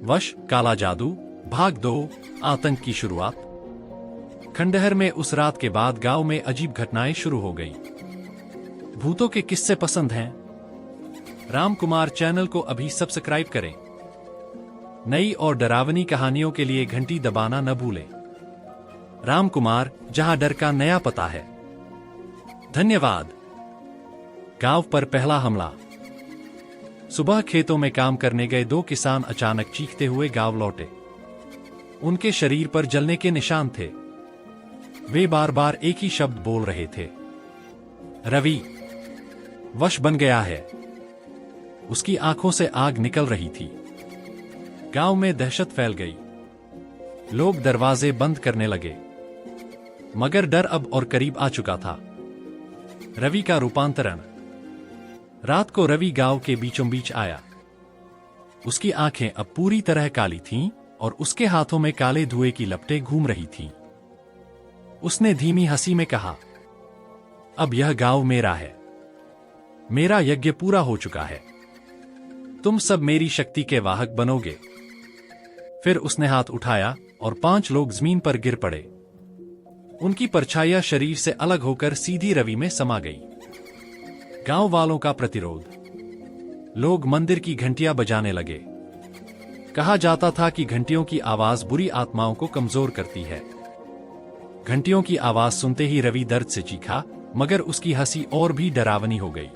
वश, काला जादू, भाग 2, आतंक की शुरुआत। खंडहर में उस रात के बाद गांव में अजीब घटनाएं शुरू हो गई। भूतों के किस्से पसंद हैं? राम कुमार चैनल को अभी सब्सक्राइब करें। नई और डरावनी कहानियों के लिए घंटी दबाना न भूलें। राम कुमार, जहां डर का नया पता है। धन्यवाद। गांव पर पहला हमला। सुबह खेतों में काम करने गए 2 किसान अचानक चीखते हुए गांव लौटे। उनके शरीर पर जलने के निशान थे। वे बार बार एक ही शब्द बोल रहे थे, रवि वश बन गया है। उसकी आंखों से आग निकल रही थी। गांव में दहशत फैल गई। लोग दरवाजे बंद करने लगे। मगर डर अब और करीब आ चुका था। रवि का रूपांतरण। रात को रवि गांव के बीचों बीच आया। उसकी आंखें अब पूरी तरह काली थीं और उसके हाथों में काले धुएं की लपटें घूम रही थीं। उसने धीमी हंसी में कहा, अब यह गांव मेरा है। मेरा यज्ञ पूरा हो चुका है। तुम सब मेरी शक्ति के वाहक बनोगे। फिर उसने हाथ उठाया और 5 लोग जमीन पर गिर पड़े। उनकी परछाइयां शरीर से अलग होकर सीधी रवि में समा गई। गांव वालों का प्रतिरोध। लोग मंदिर की घंटियां बजाने लगे। कहा जाता था कि घंटियों की आवाज बुरी आत्माओं को कमजोर करती है। घंटियों की आवाज सुनते ही रवि दर्द से चीखा, मगर उसकी हंसी और भी डरावनी हो गई।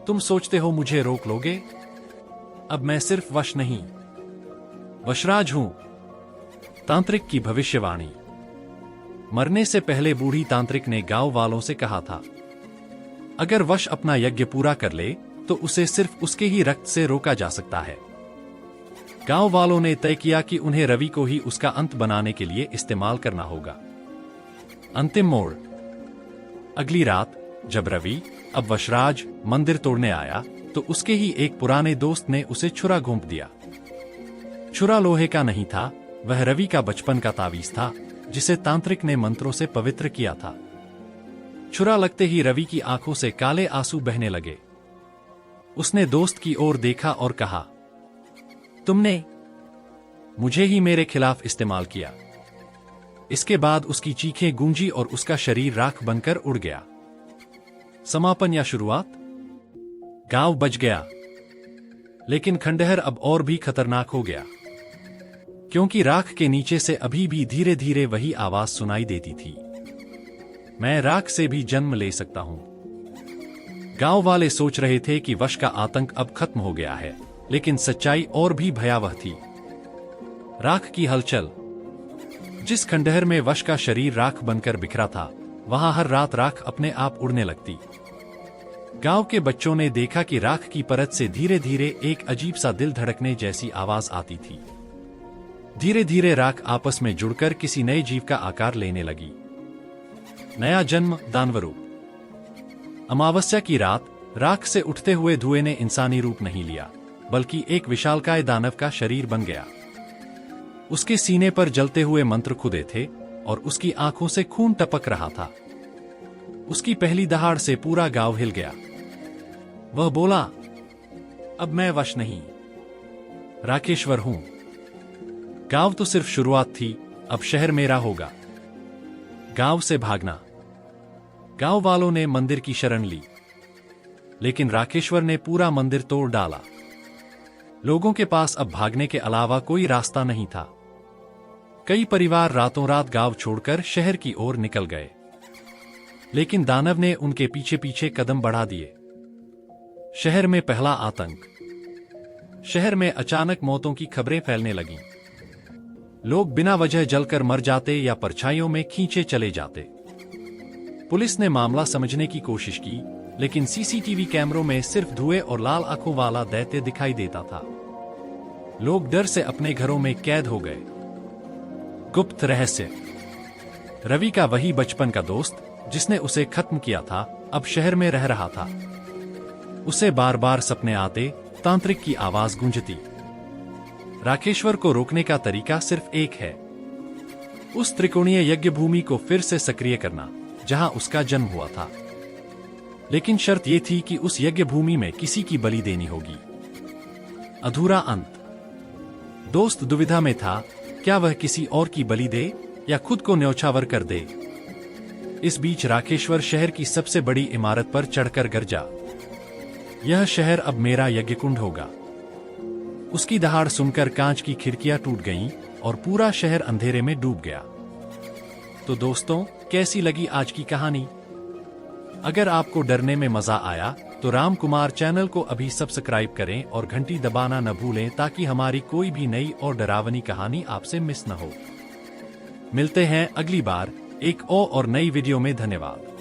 तुम सोचते हो मुझे रोक लोगे? अब मैं सिर्फ वश नहीं, वशराज हूं। तांत्रिक की भविष्यवाणी। मरने से पहले बूढ़ी तांत्रिक ने गांव वालों से कहा था, अगर वश अपना यज्ञ पूरा कर ले तो उसे सिर्फ उसके ही रक्त से रोका जा सकता है। गांव वालों ने तय किया कि उन्हें रवि को ही उसका अंत बनाने के लिए इस्तेमाल करना होगा। अंतिम मोड़। अगली रात जब रवि, अब वशराज, मंदिर तोड़ने आया तो उसके ही एक पुराने दोस्त ने उसे छुरा घोंप दिया। छुरा लोहे का नहीं था, वह रवि का बचपन का तावीज था जिसे तांत्रिक ने मंत्रों से पवित्र किया था। छुरा लगते ही रवि की आंखों से काले आंसू बहने लगे। उसने दोस्त की ओर देखा और कहा, तुमने मुझे ही मेरे खिलाफ इस्तेमाल किया। इसके बाद उसकी चीखें गूंजी और उसका शरीर राख बनकर उड़ गया। समापन या शुरुआत? गांव बच गया, लेकिन खंडहर अब और भी खतरनाक हो गया, क्योंकि राख के नीचे से अभी भी धीरे धीरे वही आवाज सुनाई देती थी, मैं राख से भी जन्म ले सकता हूं। गांव वाले सोच रहे थे कि वश का आतंक अब खत्म हो गया है, लेकिन सच्चाई और भी भयावह थी। राख की हलचल। जिस खंडहर में वश का शरीर राख बनकर बिखरा था, वहां हर रात राख अपने आप उड़ने लगती। गांव के बच्चों ने देखा कि राख की परत से धीरे धीरे एक अजीब सा दिल धड़कने जैसी आवाज आती थी। धीरे धीरे राख आपस में जुड़कर किसी नए जीव का आकार लेने लगी। नया जन्म, दानवरूप। अमावस्या की रात राख से उठते हुए धुएं ने इंसानी रूप नहीं लिया, बल्कि एक विशालकाय दानव का शरीर बन गया। उसके सीने पर जलते हुए मंत्र खुदे थे और उसकी आंखों से खून टपक रहा था। उसकी पहली दहाड़ से पूरा गांव हिल गया। वह बोला, अब मैं वश नहीं, राकेश्वर हूं। गांव तो सिर्फ शुरुआत थी, अब शहर मेरा होगा। गांव से भागना। गांव वालों ने मंदिर की शरण ली, लेकिन राकेश्वर ने पूरा मंदिर तोड़ डाला। लोगों के पास अब भागने के अलावा कोई रास्ता नहीं था। कई परिवार रातों रात गांव छोड़कर शहर की ओर निकल गए, लेकिन दानव ने उनके पीछे पीछे कदम बढ़ा दिए। शहर में पहला आतंक। शहर में अचानक मौतों की खबरें फैलने लगीं। लोग बिना वजह जलकर मर जाते या परछाइयों में खींचे चले जाते। पुलिस ने मामला समझने की कोशिश की, लेकिन सीसीटीवी कैमरों में सिर्फ धुएं और लाल आंखों वाला दैत्य दिखाई देता था। लोग डर से अपने घरों में कैद हो गए। गुप्त रहस्य। रवि का वही बचपन का दोस्त जिसने उसे खत्म किया था, अब शहर में रह रहा था। उसे बार बार सपने आते, तांत्रिक की आवाज गूंजती। राकेश्वर को रोकने का तरीका सिर्फ एक है, उस त्रिकोणीय यज्ञ भूमि को फिर से सक्रिय करना जहां उसका जन्म हुआ था। लेकिन शर्त यह थी कि उस यज्ञ भूमि में किसी की बलि देनी होगी। अधूरा अंत। दोस्त दुविधा में था, क्या वह किसी और की बलि दे या खुद को न्यौछावर कर दे। इस बीच राकेश्वर शहर की सबसे बड़ी इमारत पर चढ़कर गरजा, यह शहर अब मेरा यज्ञकुंड होगा। उसकी दहाड़ सुनकर कांच की खिड़कियां टूट गईं और पूरा शहर अंधेरे में डूब गया। तो दोस्तों, कैसी लगी आज की कहानी? अगर आपको डरने में मजा आया तो राम कुमार चैनल को अभी सब्सक्राइब करें और घंटी दबाना न भूलें ताकि हमारी कोई भी नई और डरावनी कहानी आपसे मिस न हो। मिलते हैं अगली बार एक और नई वीडियो में। धन्यवाद।